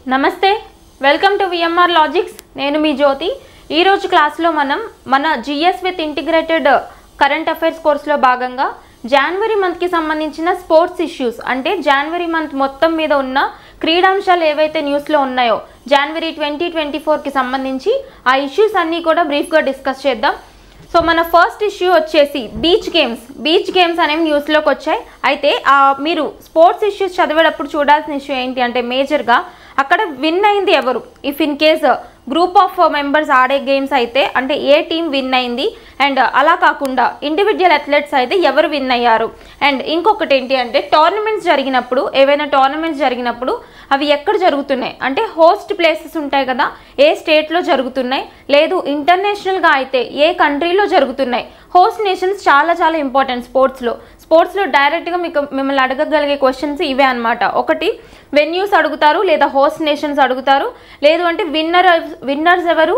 నమస్తే welcome to VMR logics నేను మీ జ్యోతి ఈ రోజు క్లాస్ లో మనం మన GS with integrated current affairs course లో భాగంగా జనవరి మంత్ కి సంబంధించిన స్పోర్ట్స్ ఇష్యూస్ అంటే జనవరి మంత్ మొత్తం మీద ఉన్న క్రీడాంశాలు ఏవైతే న్యూస్ లో ఉన్నాయో జనవరి 2024 కి సంబంధించి ఆ ఇష్యూస్ అన్ని కూడా బ్రీఫ్ గా డిస్కస్ చేద్దాం సో మన ఫస్ట్ ఇష్యూ వచ్చేసి బీచ్ గేమ్స్ అనేవి న్యూస్లోకి వచ్చాయి అయితే మీరు స్పోర్ట్స్ ఇష్యూస్ చదివేటప్పుడు చూడాల్సిన ఇష్యూ ఏంటి అంటే మేజర్గా అక్కడ విన్ అయింది ఎవరు if in case group of members ఆడే గేమ్స్ అయితే అంటే ఏ టీం విన్ అయింది అండ్ అలా కాకుండా ఇండివిజువల్ అథ్లెట్స్ అయితే ఎవరు విన్ అయ్యారు అండ్ ఇంకొకటి ఏంటి అంటే టోర్నమెంట్స్ జరిగినప్పుడు ఏవైనా టోర్నమెంట్స్ జరిగినప్పుడు అవి ఎక్కడ జరుగుతున్నాయి అంటే హోస్ట్ ప్లేసెస్ ఉంటాయి కదా ఏ స్టేట్లో జరుగుతున్నాయి లేదు ఇంటర్నేషనల్గా అయితే ఏ కంట్రీలో జరుగుతున్నాయి హోస్ట్ నేషన్స్ చాలా చాలా ఇంపార్టెంట్ స్పోర్ట్స్లో డైరెక్ట్గా మిమ్మల్ని అడగగలిగే క్వశ్చన్స్ ఇవే అనమాట ఒకటి వెన్యూస్ అడుగుతారు లేదా హోస్ట్ నేషన్స్ అడుగుతారు లేదు అంటే విన్నర్స్ ఎవరు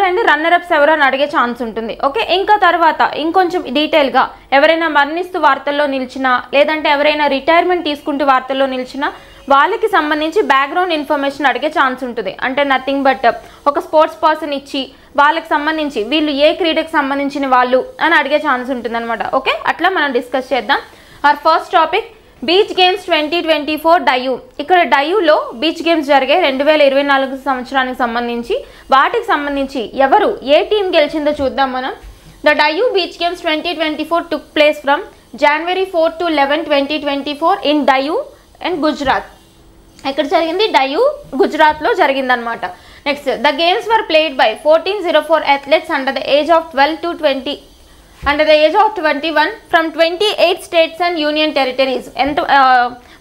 అండ్ రన్నర్ అప్స్ ఎవరు అని అడిగే ఛాన్స్ ఉంటుంది ఓకే ఇంకా తర్వాత ఇంకొంచెం డీటెయిల్గా ఎవరైనా మరణిస్తూ వార్తల్లో నిలిచినా లేదంటే ఎవరైనా రిటైర్మెంట్ తీసుకుంటూ వార్తల్లో నిలిచినా వాళ్ళకి సంబంధించి బ్యాక్గ్రౌండ్ ఇన్ఫర్మేషన్ అడిగే ఛాన్స్ ఉంటుంది అంటే నథింగ్ బట్ ఒక స్పోర్ట్స్ పర్సన్ ఇచ్చి వాళ్ళకి సంబంధించి వీళ్ళు ఏ క్రీడకి సంబంధించిన వాళ్ళు అని అడిగే ఛాన్స్ ఉంటుంది అనమాట ఓకే అట్లా మనం డిస్కస్ చేద్దాం our first topic beach games 2024 Diu ఇక్కడ డయూలో బీచ్ గేమ్స్ జరిగాయి 2024 సంవత్సరానికి సంబంధించి వాటికి సంబంధించి ఎవరు ఏ టీం గెలిచిందో చూద్దాం మనం the Diu beach games 2024 took place from January 4 to 11, 2024 in Diu and Gujarat ఎక్కడ జరిగింది డయూ గుజరాత్లో జరిగిందనమాట next the games were played by 1404 athletes under the age of 12 to 20 under the age of 21 from 28 states and union territories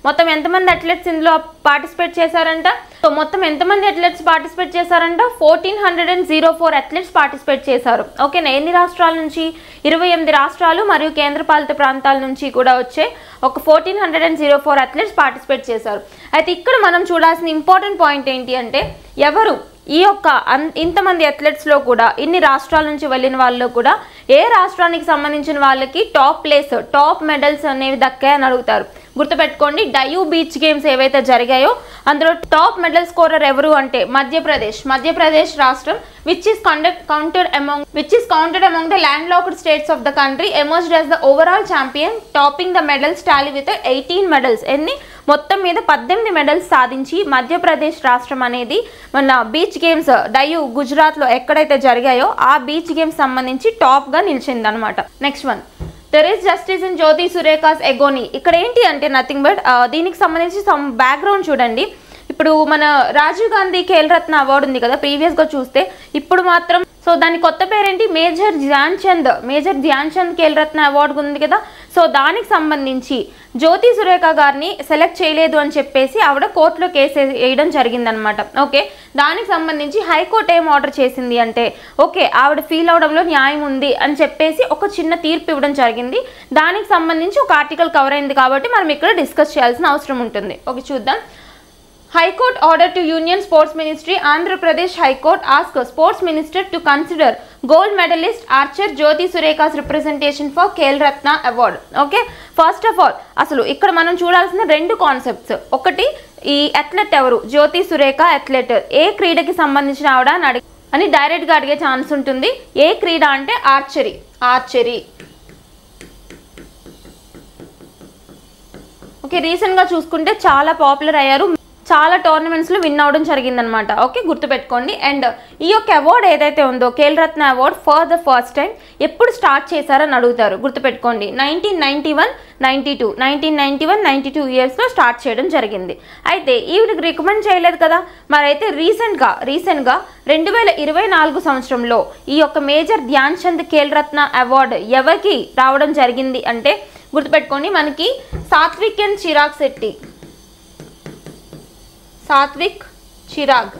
మొత్తం ఎంతమంది athletes ఇందులో participate చేశారంట so మొత్తం ఎంతమంది అథ్లెట్స్ పార్టిసిపేట్ చేశారంట 1404 అథ్లెట్స్ పార్టిసిపేట్ చేశారు ఓకేనా ఎన్ని రాష్ట్రాల నుంచి 28 రాష్ట్రాలు మరియు కేంద్రపాలిత ప్రాంతాల నుంచి కూడా వచ్చే ఒక 1404 అథ్లెట్స్ పార్టిసిపేట్ చేశారు అయితే ఇక్కడ మనం చూడాల్సిన ఇంపార్టెంట్ పాయింట్ ఏంటి అంటే ఎవరు ఈ యొక్క ఇంతమంది అథ్లెట్స్లో కూడా ఇన్ని రాష్ట్రాల నుంచి వెళ్ళిన వాళ్ళలో కూడా ఏ రాష్ట్రానికి సంబంధించిన వాళ్ళకి టాప్ మెడల్స్ అనేవి దక్కాయని అడుగుతారు గుర్తుపెట్టుకోండి డయూ బీచ్ గేమ్స్ ఏవైతే జరిగాయో అందులో టాప్ మెడల్ స్కోరర్ ఎవరు అంటే మధ్యప్రదేశ్ రాష్ట్రం which is counted among the landlocked states of the country emerged as the overall champion topping the medals tally with 18 medals ఎన్ని మొత్తం మీద 18 మెడల్స్ సాధించి మధ్యప్రదేశ్ రాష్ట్రం అనేది మన బీచ్ గేమ్స్ డయూ గుజరాత్లో ఎక్కడైతే జరిగాయో ఆ బీచ్ గేమ్స్ సంబంధించి టాప్గా నిలిచింది అనమాట next one there is justice in Jyothi Surekha's agony ఇక్కడ ఏంటి అంటే నథింగ్ బట్ దీనికి సంబంధించి సమ్ బ్యాక్గ్రౌండ్ చూడండి ఇప్పుడు మన రాజీవ్ గాంధీ ఖేల్ రత్న అవార్డు ఉంది కదా ప్రీవియస్గా చూస్తే ఇప్పుడు మాత్రం సో దాని కొత్త పేరేంటి మేజర్ ధ్యాన్ చంద్ ఖేల్ రత్న అవార్డు ఉంది కదా సో దానికి సంబంధించి జ్యోతి సురేఖ గారిని సెలెక్ట్ చేయలేదు అని చెప్పేసి ఆవిడ కోర్టులో కేసు వేయడం జరిగిందనమాట ఓకే దానికి సంబంధించి హైకోర్టు ఏం ఆర్డర్ చేసింది అంటే ఓకే ఆవిడ ఫీల్ అవడంలో న్యాయం ఉంది అని చెప్పేసి ఒక చిన్న తీర్పు ఇవ్వడం జరిగింది దానికి సంబంధించి ఒక ఆర్టికల్ కవర్ అయింది కాబట్టి మనం ఇక్కడ డిస్కస్ చేయాల్సిన అవసరం ఉంటుంది ఓకే చూద్దాం High Court order to Union Sports Ministry Andhra Pradesh High Court asked Sports Minister to consider gold medalist archer Jyoti Surekha's representation for Khel Ratna Award. Okay, first of all అసలు ఇక్కడ మనం చూడాల్సిన రెండు concepts ఒకటి ఈ athlete ఎవరు జ్యోతి Surekha athlete ఏ క్రీడకి సంబంధించిన ఆవిడ అని డైరెక్ట్గా అడిగే ఛాన్స్ ఉంటుంది ఏ క్రీడ అంటే ఆర్చరీ ఓకే రీసెంట్గా చూసుకుంటే చాలా పాపులర్ అయ్యారు చాలా టోర్నమెంట్స్లో విన్ అవ్వడం జరిగిందనమాట ఓకే గుర్తుపెట్టుకోండి అండ్ ఈ యొక్క అవార్డు ఏదైతే ఉందో Khel Ratna award for the first time ఎప్పుడు స్టార్ట్ చేశారని అడుగుతారు గుర్తుపెట్టుకోండి 1991-92 ఇయర్స్లో స్టార్ట్ చేయడం జరిగింది అయితే ఈవిడికి రికమెండ్ చేయలేదు కదా మరైతే రీసెంట్గా 2024 సంవత్సరంలో ఈ యొక్క మేజర్ ధ్యాన్ చంద్ ఖేల్ రత్న అవార్డు ఎవరికి రావడం జరిగింది అంటే గుర్తుపెట్టుకోండి మనకి సాత్విక్ చిరాగ్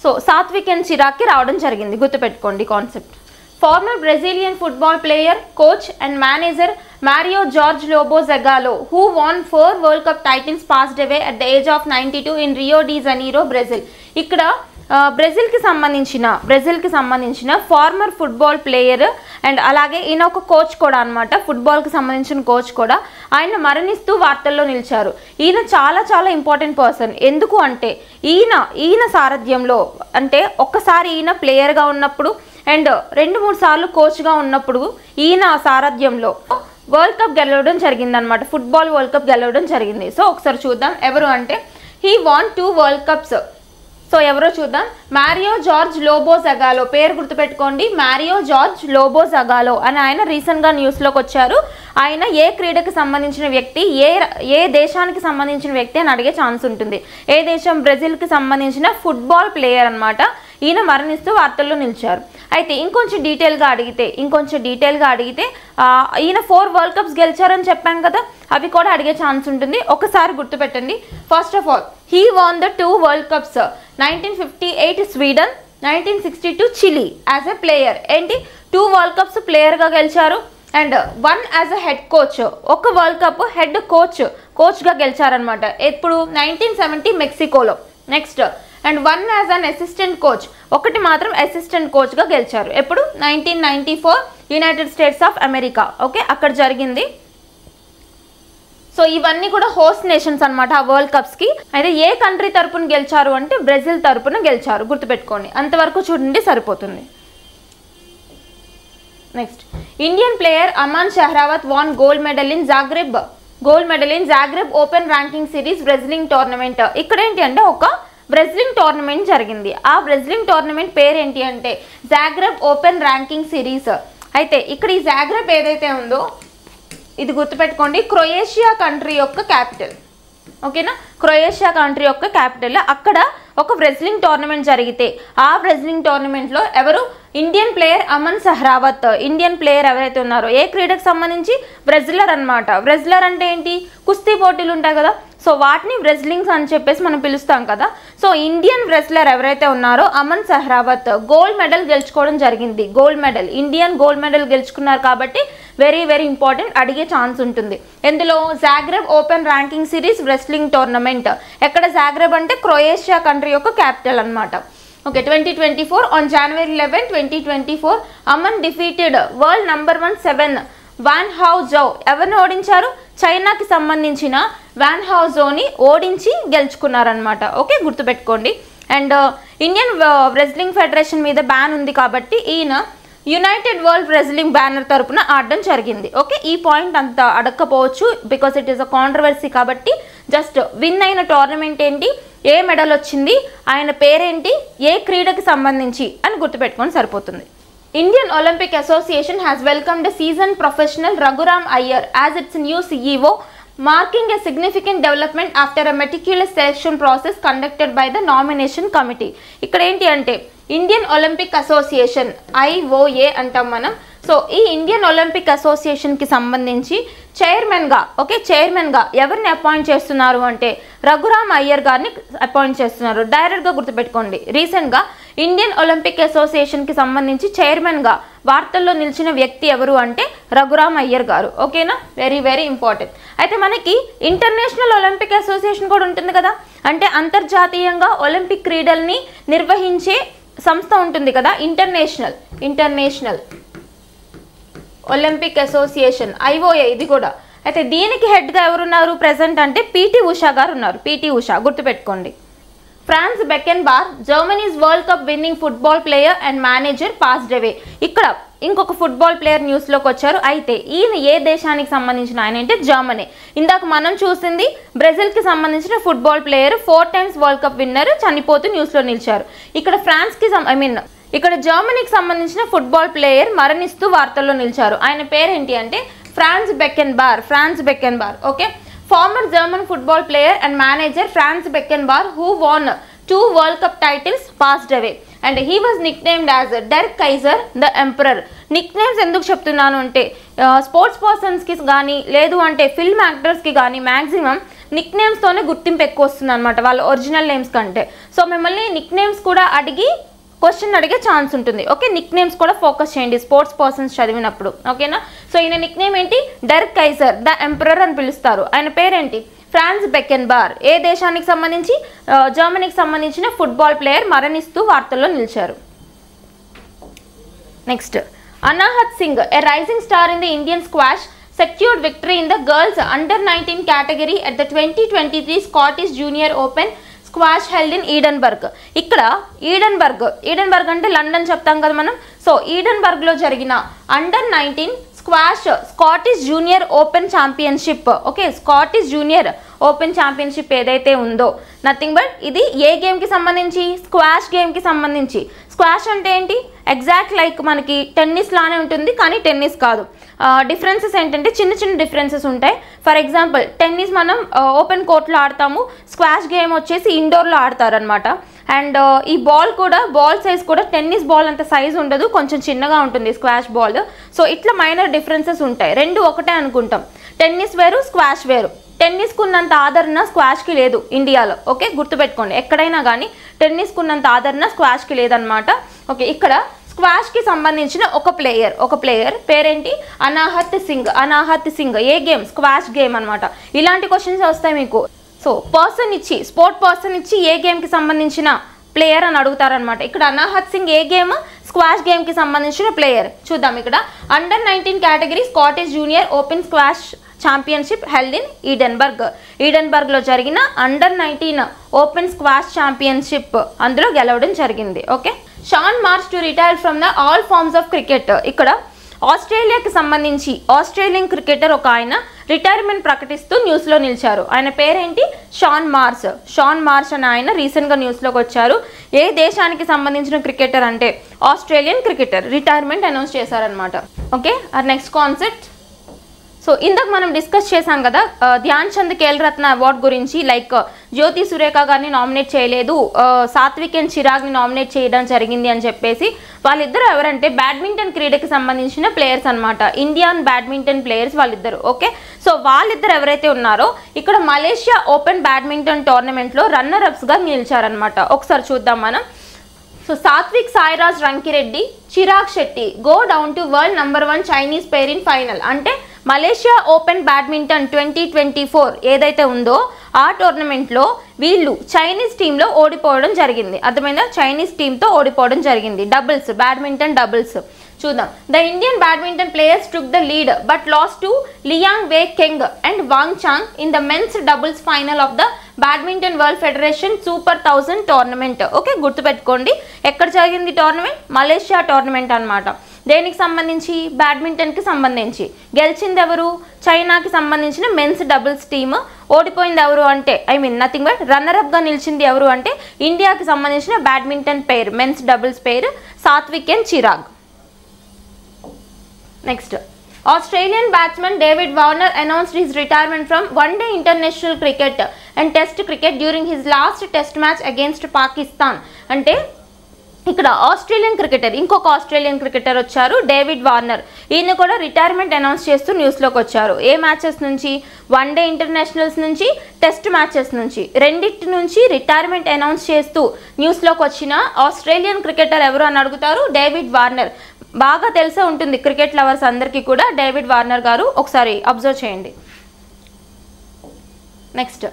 సో సాత్విక్ అండ్ చిరాగ్కి రావడం జరిగింది గుర్తుపెట్టుకోండి concept former Brazilian football player coach and manager Mario Jorge Lobo Zagallo, who won 4 World Cup titles, passed away at the age of 92 in Rio de Janeiro, Brazil. ఇక్కడ బ్రెజిల్కి సంబంధించిన ఫార్మర్ ఫుట్బాల్ ప్లేయర్ అండ్ అలాగే ఈయన ఒక coach కూడా అనమాట, ఫుట్బాల్కి సంబంధించిన coach కూడా. ఆయన మరణిస్తూ వార్తల్లో నిలిచారు. ఈయన చాలా చాలా ఇంపార్టెంట్ పర్సన్. ఎందుకు అంటే ఈయన సారథ్యంలో, అంటే ఒక్కసారి ఈయన ప్లేయర్గా ఉన్నప్పుడు అండ్ 2-3 సార్లు కోచ్గా ఉన్నప్పుడు ఈయన సారథ్యంలో వరల్డ్ కప్ గెలవడం జరిగింది అనమాట. ఫుట్బాల్ వరల్డ్ కప్ గెలవడం జరిగింది. సో ఒకసారి చూద్దాం ఎవరు అంటే, he won 2 world cups. So ఎవరో చూద్దాం. మారియో జార్జ్ లోబో జగాలో, పేరు గుర్తుపెట్టుకోండి, మారియో జార్జ్ లోబో జగాలో అని ఆయన రీసెంట్గా న్యూస్లోకి వచ్చారు. ఆయన ఏ క్రీడకి సంబంధించిన వ్యక్తి, ఏ దేశానికి సంబంధించిన వ్యక్తి అని అడిగే ఛాన్స్ ఉంటుంది. ఏ దేశం? బ్రెజిల్కి సంబంధించిన ఫుట్బాల్ ప్లేయర్ అనమాట. ఈయన మరణిస్తూ వార్తల్లో నిలిచారు. అయితే ఇంకొంచెం డీటెయిల్గా అడిగితే ఈయన 4 వరల్డ్ కప్స్ గెలిచారని చెప్పాం కదా, అవి కూడా అడిగే ఛాన్స్ ఉంటుంది. ఒకసారి గుర్తుపెట్టండి. First of all he won the 2 world cups. 1958 Sweden, 1962 Chile as a player. ఏంటి 2 వరల్డ్ కప్స్ ప్లేయర్గా గెలిచారు. And 1 as a head coach, ఒక వరల్డ్ కప్ హెడ్ కోచ్గా గెలిచారనమాట. ఎప్పుడు? 1970 మెక్సికోలో. Next and 1 as an assistant coach, ఒకటి మాత్రం అసిస్టెంట్ కోచ్గా గెలిచారు. ఎప్పుడు? 1994 United States of America. Okay, అక్కడ జరిగింది. సో ఇవన్నీ కూడా హోస్ట్ నేషన్స్ అనమాట ఆ వరల్డ్ కప్స్కి. అయితే ఏ కంట్రీ తరపున గెలిచారు అంటే బ్రెజిల్ తరపున గెలిచారు, గుర్తుపెట్టుకోండి. అంతవరకు చూడండి సరిపోతుంది. Next, Indian player Aman Sehrawat won gold medal in Zagreb open ranking series wrestling tournament. ఇక్కడ ఏంటి అంటే ఒక బ్రెజిలింగ్ టోర్నమెంట్ జరిగింది. ఆ బ్రెజిలింగ్ టోర్నమెంట్ పేరు ఏంటి అంటే జాగ్రెబ్ ఓపెన్ ర్యాంకింగ్ సిరీస్. అయితే ఇక్కడ ఈ జాగ్రెబ్ ఏదైతే ఉందో ఇది గుర్తుపెట్టుకోండి, క్రొయేషియా కంట్రీ యొక్క క్యాపిటల్. ఓకేనా, క్రొయేషియా కంట్రీ యొక్క క్యాపిటల్. అక్కడ ఒక బ్రెజిలింగ్ టోర్నమెంట్ జరిగితే ఆ బ్రెజిలింగ్ టోర్నమెంట్లో ఎవరు? Indian player Aman Sehrawat. Indian player ఎవరైతే ఉన్నారో ఏ క్రీడకు సంబంధించి? బ్రెజిలర్ అనమాట. బ్రెజిలర్ అంటే ఏంటి? కుస్తీ పోటీలు ఉంటాయి కదా, సో వాటిని బ్రెజిలింగ్స్ అని చెప్పేసి మనం పిలుస్తాం కదా. సో ఇండియన్ రెస్లర్ ఎవరైతే ఉన్నారో అమన్ షెహ్రావత్ గోల్డ్ మెడల్ గెలుచుకోవడం జరిగింది. ఇండియన్ గోల్డ్ మెడల్ గెలుచుకున్నారు కాబట్టి వెరీ వెరీ ఇంపార్టెంట్, అడిగే ఛాన్స్ ఉంటుంది. ఎందులో? Zagreb open ranking series wrestling tournament. ఎక్కడ? జాగ్రెబ్ అంటే క్రొయేషియా కంట్రీ యొక్క క్యాపిటల్ అనమాట. Okay, 2024 on January 11, 2024 Aman defeated world number 7 Wan Hao Zou. ఎవరిని ఓడించారు? చైనాకి సంబంధించిన వాన్ హౌ జోని ఓడించి గెలుచుకున్నారనమాట. ఓకే, గుర్తుపెట్టుకోండి. అండ్ ఇండియన్ రెస్లింగ్ ఫెడరేషన్ మీద బ్యాన్ ఉంది కాబట్టి ఈయన యునైటెడ్ వరల్డ్ రెస్లింగ్ బ్యానర్ తరపున ఆడడం జరిగింది. ఓకే, ఈ పాయింట్ అంత అడగకపోవచ్చు because it is a controversy. కాబట్టి జస్ట్ విన్ అయిన టోర్నమెంట్ ఏంటి, ఏ మెడల్ వచ్చింది, ఆయన పేరేంటి, ఏ క్రీడకి సంబంధించి అని గుర్తుపెట్టుకొని సరిపోతుంది. Indian Olympic Association has welcomed a seasoned professional Raghuram Iyer as its new CEO, marking a significant development after a meticulous selection process conducted by the nomination committee. ఇక్కడ ఏంటి అంటే ఇండియన్ ఒలింపిక్ అసోసియేషన్, IOA అంటాం మనం. So ఈ Indian Olympic అసోసియేషన్కి సంబంధించి చైర్మన్గా ఎవరిని appoint చేస్తున్నారు అంటే రఘురామ్ అయ్యర్ గారిని అపాయింట్ చేస్తున్నారు. డైరెక్ట్గా గుర్తుపెట్టుకోండి. రీసెంట్గా ఇండియన్ ఒలింపిక్ అసోసియేషన్కి సంబంధించి చైర్మన్గా వార్తల్లో నిలిచిన వ్యక్తి ఎవరు అంటే రఘురామ్ అయ్యర్ గారు. ఓకేనా, వెరీ వెరీ ఇంపార్టెంట్. అయితే మనకి ఇంటర్నేషనల్ ఒలింపిక్ అసోసియేషన్ కూడా ఉంటుంది కదా, అంటే అంతర్జాతీయంగా ఒలింపిక్ క్రీడల్ని నిర్వహించే సంస్థ ఉంటుంది కదా, ఇంటర్నేషనల్ ఒలింపిక్ అసోసియేషన్, IOA ఇది కూడా. అయితే దీనికి హెడ్గా ఎవరున్నారు ప్రెసెంట్ అంటే PT ఉషా గారు ఉన్నారు. PT ఉషా గుర్తుపెట్టుకోండి. Franz Beckenbauer, Germany's world cup winning football player and manager passed away. ఇక్కడ ఇంకొక ఫుట్బాల్ ప్లేయర్ న్యూస్లోకి వచ్చారు. అయితే ఈయన ఏ దేశానికి సంబంధించిన ఆయన అంటే జర్మనీ. ఇందాక మనం చూసింది బ్రెజిల్కి సంబంధించిన football player, 4 times world cup winner, చనిపోతూ న్యూస్లో నిలిచారు. ఇక్కడ ఇక్కడ జర్మనీకి సంబంధించిన ఫుట్బాల్ ప్లేయర్ మరణిస్తూ వార్తల్లో నిలిచారు. ఆయన పేరేంటి అంటే Franz Beckenbauer. Okay, former German football player and manager Franz Beckenbauer, who won 2 World Cup titles, passed away and he was nicknamed as Der Kaiser, the Emperor. Nicknames ఎందుకు చెప్తున్నాను అంటే స్పోర్ట్స్ పర్సన్స్కి కానీ లేదు అంటే ఫిల్మ్ యాక్టర్స్కి కానీ మ్యాక్సిమం నిక్నేమ్స్తోనే గుర్తింపు ఎక్కువ వస్తుంది అనమాట వాళ్ళ ఒరిజినల్ నేమ్స్ కంటే. సో మిమ్మల్ని నిక్నేమ్స్ కూడా క్వశ్చన్ అడిగే ఛాన్స్ ఉంటుంది. ఓకే, నిక్ నేమ్స్ కూడా ఫోకస్ చేయండి స్పోర్ట్స్ పర్సన్స్ చదివినప్పుడు. ఓకేనా, సో ఈయన నిక్ నేమ్ ఏంటి? డర్ కైజర్, ద ఎంపరర్ అని పిలుస్తారు. ఆయన పేరేంటి? ఫ్రాన్స్ బెకెన్బార్ ఏ దేశానికి సంబంధించి జర్మనీకి సంబంధించిన ఫుట్బాల్ ప్లేయర్ మరణిస్తూ వార్తల్లో నిలిచారు. Next Anahat Singh a rising star in the Indian squash secured victory in the girls under-19 category at the 2023 Scottish Junior Open squash held in Edinburgh. ఇక్కడ ఈడెన్బర్గ్ అంటే లండన్ చెప్తాం కదా మనం. సో ఈడెన్బర్గ్లో జరిగిన under-19 Scottish junior open championship. Okay, Scottish junior open championship ఏదైతే ఉందో nothing but ఇది ఏ గేమ్కి సంబంధించి, స్క్వాష్ గేమ్కి సంబంధించి. స్క్వాష్ అంటే ఏంటి, ఎగ్జాక్ట్ లైక్ మనకి టెన్నిస్ లానే ఉంటుంది కానీ టెన్నిస్ కాదు. డిఫరెన్సెస్ ఏంటంటే చిన్న చిన్న డిఫరెన్సెస్ ఉంటాయి. ఫర్ ఎగ్జాంపుల్ టెన్నిస్ మనం ఓపెన్ కోర్ట్లో ఆడతాము, స్క్వాష్ గేమ్ వచ్చేసి ఇండోర్లో ఆడతారనమాట. అండ్ ఈ బాల్ సైజ్ కూడా టెన్నిస్ బాల్ అంత సైజ్ ఉండదు, కొంచెం చిన్నగా ఉంటుంది స్క్వాష్ బాల్. సో ఇట్లా మైనర్ డిఫరెన్సెస్ ఉంటాయి, రెండు ఒకటే అనుకుంటాం. టెన్నిస్ వేరు, స్క్వాష్ వేరు. టెన్నిస్కు ఉన్నంత ఆదరణ స్క్వాష్కి లేదు ఇండియాలో. ఓకే, గుర్తుపెట్టుకోండి, ఎక్కడైనా కానీ టెన్నిస్కు ఉన్నంత ఆదరణ స్క్వాష్కి లేదనమాట. ఓకే, ఇక్కడ స్క్వాష్కి సంబంధించిన ఒక ప్లేయర్ పేరేంటి, అనాహత్ సింగ్. ఏ గేమ్, స్క్వాష్ గేమ్ అనమాట. ఇలాంటి క్వశ్చన్స్ వస్తాయి మీకు. సో స్పోర్ట్ పర్సన్ ఇచ్చి ఏ గేమ్కి సంబంధించిన ప్లేయర్ అని అడుగుతారనమాట. ఇక్కడ అనాహత్ సింగ్ ఏ గేమ్, స్క్వాష్ గేమ్కి సంబంధించిన ప్లేయర్. చూద్దాం ఇక్కడ under nineteen category Scottish junior open squash championship held in ఈడెన్బర్గ్లో జరిగిన అండర్-19 ఓపెన్ స్క్వాష్ ఛాంపియన్షిప్ అందులో గెలవడం జరిగింది. Okay, Shaun Marsh to retire from the all forms of cricket. ఇక్కడ ఆస్ట్రేలియాకి సంబంధించి ఆస్ట్రేలియన్ క్రికెటర్ ఒక ఆయన రిటైర్మెంట్ ప్రకటిస్తూ న్యూస్లో నిలిచారు. ఆయన పేరేంటి, షాన్ మార్ష్ అని ఆయన రీసెంట్గా న్యూస్లోకి వచ్చారు. ఏ దేశానికి సంబంధించిన క్రికెటర్ అంటే ఆస్ట్రేలియన్ క్రికెటర్ రిటైర్మెంట్ అనౌన్స్ చేశారనమాట. Okay, next concept. సో ఇందాక మనం డిస్కస్ చేసాం కదా ధ్యాన్ చంద్ ఖేల్ రత్న అవార్డ్ గురించి. లైక్ జ్యోతి సురేఖ గారిని నామినేట్ చేయలేదు, సాత్విక్ అండ్ చిరాగ్ని నామినేట్ చేయడం జరిగింది అని చెప్పేసి. వాళ్ళిద్దరు ఎవరంటే బ్యాడ్మింటన్ క్రీడకి సంబంధించిన ప్లేయర్స్ అనమాట, ఇండియన్ బ్యాడ్మింటన్ ప్లేయర్స్ వాళ్ళిద్దరు. ఓకే, సో వాళ్ళిద్దరు ఎవరైతే ఉన్నారో ఇక్కడ మలేషియా ఓపెన్ బ్యాడ్మింటన్ టోర్నమెంట్లో రన్నర్ అప్స్గా నిలిచారనమాట. ఒకసారి చూద్దాం మనం. So Satwik Sairaj Rankireddy, Chirag Shetty go down to world number 1 Chinese pair in final. అంటే మలేషియా ఓపెన్ బ్యాడ్మింటన్ 2024 ఏదైతే ఉందో ఆ టోర్నమెంట్లో వీళ్ళు చైనీస్ టీంలో ఓడిపోవడం జరిగింది. అర్థమైందా, చైనీస్ టీంతో ఓడిపోవడం జరిగింది. Doubles, badminton doubles. చూద్దాం. The Indian badminton players took the lead but lost to Liang Wei Keng and Wang Chang in the men's doubles final of the badminton world federation super 1000 tournament. Okay, గుర్తుపెట్టుకోండి ఎక్కడ జరిగింది tournament, Malaysia tournament అనమాట. దేనికి సంబంధించి, బ్యాడ్మింటన్కి సంబంధించి. గెలిచింది ఎవరు, చైనాకి సంబంధించిన మెన్స్ డబుల్స్ టీమ్. ఓడిపోయింది ఎవరు అంటే నథింగ్ బట్ రన్నరప్గా నిలిచింది ఎవరు అంటే ఇండియాకి సంబంధించిన బ్యాడ్మింటన్ పేర్, మెన్స్ డబుల్స్ పేరు Satwik and Chirag. Next, Australian batsman David Warner announced his retirement from one-day international cricket and test cricket during his last test match against Pakistan. అంటే ఇక్కడ ఆస్ట్రేలియన్ క్రికెటర్, ఇంకొక ఆస్ట్రేలియన్ క్రికెటర్ వచ్చారు డేవిడ్ వార్నర్. ఈయన కూడా retirement announce చేస్తూ న్యూస్లోకి వచ్చారు. ఏ matches నుంచి, one-day internationals నుంచి, టెస్ట్ మ్యాచెస్ నుంచి, రెండింటి నుంచి రిటైర్మెంట్ అనౌన్స్ చేస్తూ న్యూస్లోకి వచ్చిన ఆస్ట్రేలియన్ క్రికెటర్ ఎవరు అని అడుగుతారు, డేవిడ్ వార్నర్. బాగా తెలిసే ఉంటుంది క్రికెట్ లవర్స్ అందరికీ కూడా డేవిడ్ వార్నర్ గారు, ఒకసారి అబ్జర్వ్ చేయండి. Next,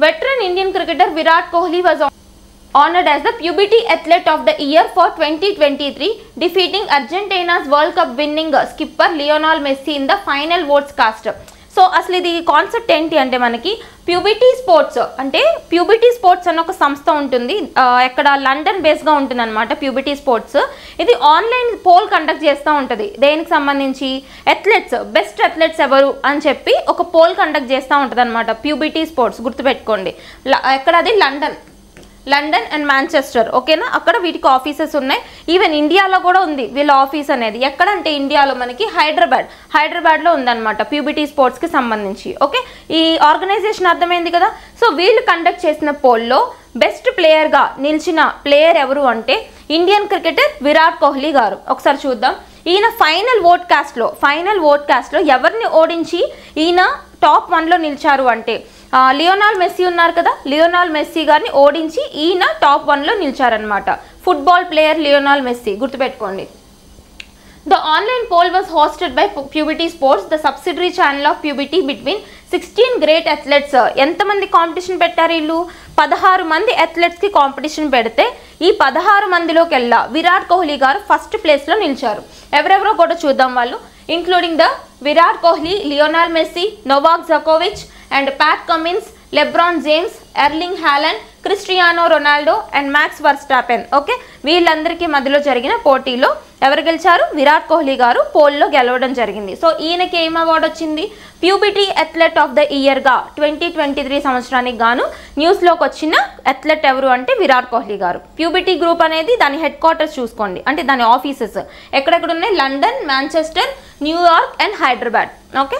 veteran Indian cricketer Virat Kohli was honored as the puberty athlete of the year for 2023, defeating Argentina's World Cup winning skipper Lionel Messi in the final votes cast. So అసలు ఇది concept ఏంటి అంటే మనకి ప్యూబిటీ sports అంటే ప్యూబిటీ sports అనే ఒక సంస్థ ఉంటుంది, ఎక్కడ లండన్ బేస్గా ఉంటుంది అనమాట. ప్యూబిటీ స్పోర్ట్స్ ఇది ఆన్లైన్ పోల్ కండక్ట్ చేస్తూ ఉంటుంది. దేనికి సంబంధించి, అథ్లెట్స్, బెస్ట్ అథ్లెట్స్ ఎవరు అని చెప్పి ఒక పోల్ కండక్ట్ చేస్తూ ఉంటుంది అనమాట. ప్యూబిటీ స్పోర్ట్స్ గుర్తుపెట్టుకోండి. ఎక్కడ అది, లండన్ అండ్ మాంచెస్టర్. ఓకేనా, అక్కడ వీటికి ఆఫీసెస్ ఉన్నాయి. ఈవెన్ ఇండియాలో కూడా ఉంది వీళ్ళ ఆఫీస్ అనేది. ఎక్కడంటే ఇండియాలో మనకి హైదరాబాద్లో ఉందన్నమాట ప్యూబిటీ స్పోర్ట్స్కి సంబంధించి. ఓకే, ఈ ఆర్గనైజేషన్ అర్థమైంది కదా. సో వీళ్ళు కండక్ట్ చేసిన పోల్లో బెస్ట్ ప్లేయర్గా నిలిచిన ప్లేయర్ ఎవరు అంటే ఇండియన్ క్రికెటర్ విరాట్ కోహ్లీ గారు. ఒకసారి చూద్దాం. ఈయన ఫైనల్ ఓట్ కాస్ట్లో ఎవరిని ఓడించి ఈయన టాప్ 1లో నిలిచారు అంటే లియోనాల్ మెస్సీ ఉన్నారు కదా, లియోనాల్ మెస్సీ గారిని ఓడించి ఈయన టాప్ 1లో నిలిచారనమాట. ఫుట్బాల్ ప్లేయర్ లియోనాల్ మెస్సీ, గుర్తుపెట్టుకోండి. The online poll was hosted by PuBT Sports, the subsidiary channel of PuBT, between 16 great athletes. ఎంతమంది కాంపిటీషన్ పెట్టారు వీళ్ళు? 16 మంది అథ్లెట్స్కి కాంపిటీషన్ పెడితే ఈ 16 మందిలోకి వెళ్ళా విరాట్ కోహ్లీ గారు ఫస్ట్ ప్లేస్లో నిలిచారు. ఎవరెవరో కూడా చూద్దాం వాళ్ళు, including the Virat Kohli, Lionel Messi, Novak జోకోవిచ్ and Pat Cummins, LeBron James, Erling Haaland, Cristiano Ronaldo and Max Verstappen. Okay, వీళ్ళందరికీ మధ్యలో జరిగిన పోటీలో ఎవరు గెలిచారు? విరాట్ కోహ్లీ గారు పోల్లో గెలవడం జరిగింది. సో ఈయనకి ఏం అవార్డు వచ్చింది? ప్యూబిటీ అథ్లెట్ ఆఫ్ ద ఇయర్గా 2023 సంవత్సరానికి గాను న్యూస్లోకి వచ్చిన అథ్లెట్ ఎవరు అంటే విరాట్ కోహ్లీ గారు. ప్యూబిటీ గ్రూప్ అనేది దాని హెడ్ క్వార్టర్స్ చూసుకోండి, అంటే దాని ఆఫీసెస్ ఎక్కడెక్కడ ఉన్నాయి? London, Manchester, New York and Hyderabad. Okay,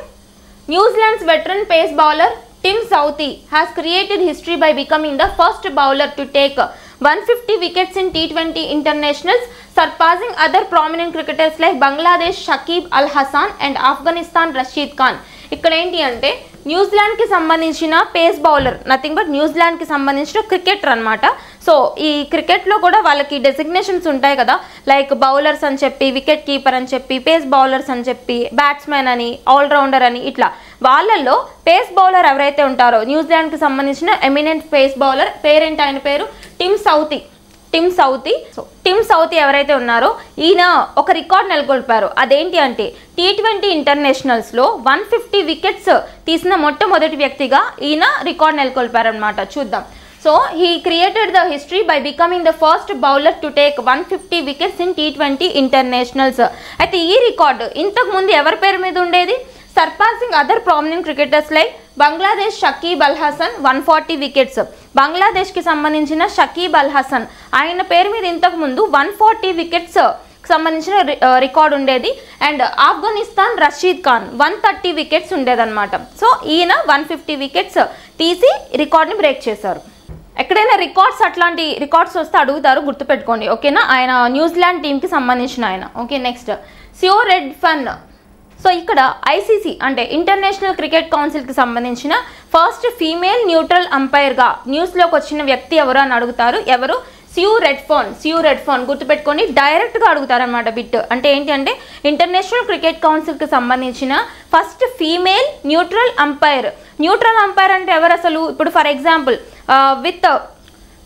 New Zealand's veteran pace bowler Tim Southee has created history by becoming the first bowler to take 150 wickets in T20 internationals, surpassing other prominent cricketers like Bangladesh Shakib Al Hasan and Afghanistan Rashid Khan. ఇక్కడ ఏంటి అంటే న్యూజిలాండ్కి సంబంధించిన pace bowler, nothing but న్యూజిలాండ్కి సంబంధించిన cricketer అనమాట. So ఈ క్రికెట్లో కూడా వాళ్ళకి డెసిగ్నేషన్స్ ఉంటాయి కదా, లైక్ బౌలర్స్ అని చెప్పి, వికెట్ కీపర్ అని చెప్పి, పేస్ బౌలర్స్ అని చెప్పి, బ్యాట్స్మెన్ అని, ఆల్రౌండర్ అని, ఇట్లా వాళ్ళల్లో పేస్ బౌలర్ ఎవరైతే ఉంటారో న్యూజిలాండ్కి సంబంధించిన ఎమినెంట్ పేస్ బౌలర్ పేరేంటి? ఆయన పేరు Tim Southee. So Tim Southee ఎవరైతే ఉన్నారో ఈయన ఒక రికార్డ్ నెలకొల్పారు. అదేంటి అంటే T20 ఇంటర్నేషనల్స్లో 150 వికెట్స్ తీసిన మొట్టమొదటి వ్యక్తిగా ఈయన రికార్డ్ నెలకొల్పారనమాట. చూద్దాం. So he created the history by becoming the first bowler to take 150 wickets in T20 internationals. అయితే ఈ రికార్డు ఇంతకు ముందు ఎవరి పేరు మీద ఉండేది? Surpassing other prominent cricketers like Bangladesh Shakib Al Hasan 140 wickets. బంగ్లాదేశ్కి సంబంధించిన షకీబ్ అల్ హసన్ ఆయన పేరు మీద ఇంతకు ముందు 140 వికెట్స్ సంబంధించిన రికార్డ్ ఉండేది. అండ్ ఆఫ్ఘనిస్తాన్ రషీద్ ఖాన్ 130 వికెట్స్ ఉండేదన్నమాట. సో ఈయన 150 వికెట్స్ తీసి రికార్డ్ని బ్రేక్ చేశారు. ఎక్కడైనా రికార్డ్స్, అట్లాంటి రికార్డ్స్ వస్తే అడుగుతారు, గుర్తుపెట్టుకోండి. ఓకేనా, ఆయన న్యూజిలాండ్ టీంకి సంబంధించిన ఆయన. Okay, next Sue Redfern. So ఇక్కడ ఐసీసీ అంటే ఇంటర్నేషనల్ క్రికెట్ కౌన్సిల్కి సంబంధించిన ఫస్ట్ ఫీమేల్ న్యూట్రల్ అంపైర్గా న్యూస్లోకి వచ్చిన వ్యక్తి ఎవరు అని అడుగుతారు. ఎవరు? Sue Redfern. గుర్తుపెట్టుకొని డైరెక్ట్గా అడుగుతారనమాట బిట్. అంటే ఏంటి అంటే ఇంటర్నేషనల్ క్రికెట్ కౌన్సిల్కి సంబంధించిన first female neutral umpire. Neutral umpire అంటే ఎవరు అసలు? ఇప్పుడు for example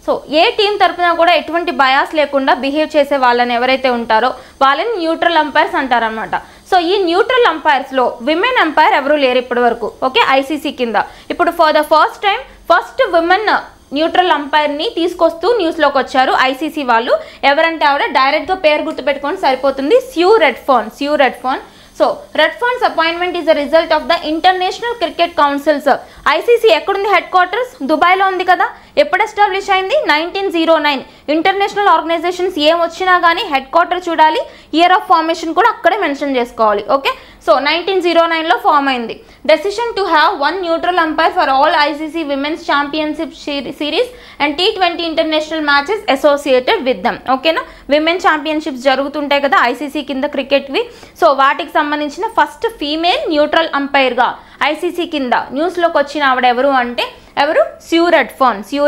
so A team తరపున కూడా ఎటువంటి బయాస్ లేకుండా బిహేవ్ చేసే వాళ్ళని ఎవరైతే ఉంటారో వాళ్ళని న్యూట్రల్ అంపైర్స్ అంటారనమాట. సో ఈ న్యూట్రల్ అంపైర్స్లో విమెన్ అంపైర్ ఎవరు లేరు ఇప్పటి వరకు. ఓకే, ఐసీసీ కింద ఇప్పుడు for the first time first women neutral అంపైర్ని తీసుకొస్తూ న్యూస్లోకి వచ్చారు ఐసీసీ వాళ్ళు. ఎవరంటే ఆవిడ, డైరెక్ట్గా పేరు గుర్తుపెట్టుకొని సరిపోతుంది, Sue Redfern. So Redfern's appointment is the result of the international cricket council's. ICC ఎక్కడుంది? హెడ్ క్వార్టర్స్ దుబాయ్లో ఉంది కదా. ఎప్పుడు ఎస్టాబ్లిష్ అయింది? 1909. ఇంటర్నేషనల్ ఆర్గనైజేషన్స్ ఏం వచ్చినా కానీ హెడ్ క్వార్టర్ చూడాలి, ఇయర్ ఆఫ్ ఫార్మేషన్ కూడా అక్కడే మెన్షన్ చేసుకోవాలి. ఓకే, సో 1909లో ఫామ్ అయింది. Decision to have one neutral umpire for all ICC women's championship series and T20 international matches associated with them. ఓకేనా, విమెన్ ఛాంపియన్షిప్స్ జరుగుతుంటాయి కదా ఐసీసీ కింద క్రికెట్వి. So వాటికి సంబంధించిన ఫస్ట్ ఫీమేల్ న్యూట్రల్ అంపైర్గా ఐసీసీ కింద న్యూస్లోకి వచ్చిన ఆవిడ ఎవరు అంటే ఎవరు? Sue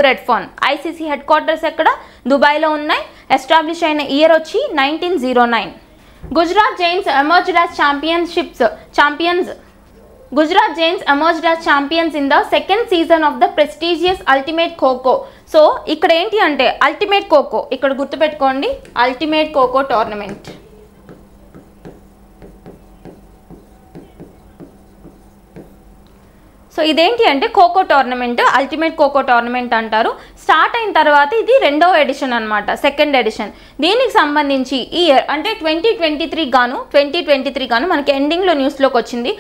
Redfern. ICC headquarters ఎక్కడ? దుబాయ్లో ఉన్నాయి. ఎస్టాబ్లిష్ అయిన ఇయర్ వచ్చి 1909. Gujarat Giants emerged as champions in the second season of the prestigious ultimate Kho Kho. So ఇక్కడ ఏంటి అంటే అల్టిమేట్ ఖోఖో, ఇక్కడ గుర్తుపెట్టుకోండి, అల్టిమేట్ ఖోఖో టోర్నమెంట్. సో ఇదేంటి అంటే kho kho tournament, ultimate kho kho tournament అంటారు. స్టార్ట్ అయిన తర్వాత ఇది 2వ ఎడిషన్ అనమాట, సెకండ్ ఎడిషన్. దీనికి సంబంధించి ఇయర్ అంటే 2023 గాను మనకి ఎండింగ్లో న్యూస్లోకి వచ్చింది.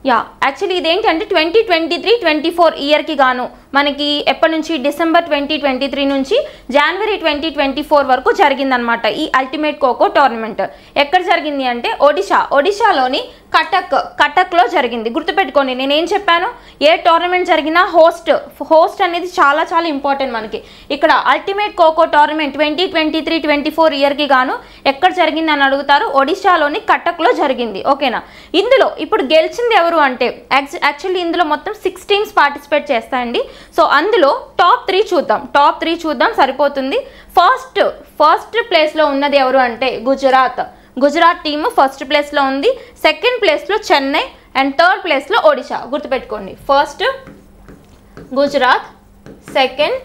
యాక్చువల్లీ ఇదేంటి అంటే 2023-24 ఇయర్కి గాను మనకి ఎప్పటి నుంచి డిసెంబర్ 2023 నుంచి జనవరి 2024 వరకు జరిగిందనమాట ఈ అల్టిమేట్ ఖోఖో టోర్నమెంట్. ఎక్కడ జరిగింది అంటే ఒడిషాలోని కటక్లో జరిగింది. గుర్తుపెట్టుకోండి, నేనేం చెప్పాను, ఏ టోర్నమెంట్ జరిగినా హోస్ట్ అనేది చాలా చాలా ఇంపార్టెంట్ మనకి. ఇక్కడ అల్టిమేట్ ఖోఖో టోర్నమెంట్ 2023-24 ఇయర్కి గాను ఎక్కడ జరిగింది అని అడుగుతారు. ఒడిషాలోని కటక్లో జరిగింది. ఓకేనా, ఇందులో ఇప్పుడు గెలిచింది ఎవరు అంటే యాక్చువల్లీ ఇందులో మొత్తం 6 టీమ్స్ పార్టిసిపేట్ చేస్తాయండి. సో అందులో టాప్ 3 చూద్దాం, సరిపోతుంది. ఫస్ట్ ప్లేస్లో ఉన్నది ఎవరు అంటే గుజరాత్ టీమ్ ఫస్ట్ ప్లేస్లో ఉంది, సెకండ్ ప్లేస్లో చెన్నై అండ్ థర్డ్ ప్లేస్లో ఒడిషా. గుర్తుపెట్టుకోండి, ఫస్ట్ గుజరాత్, సెకండ్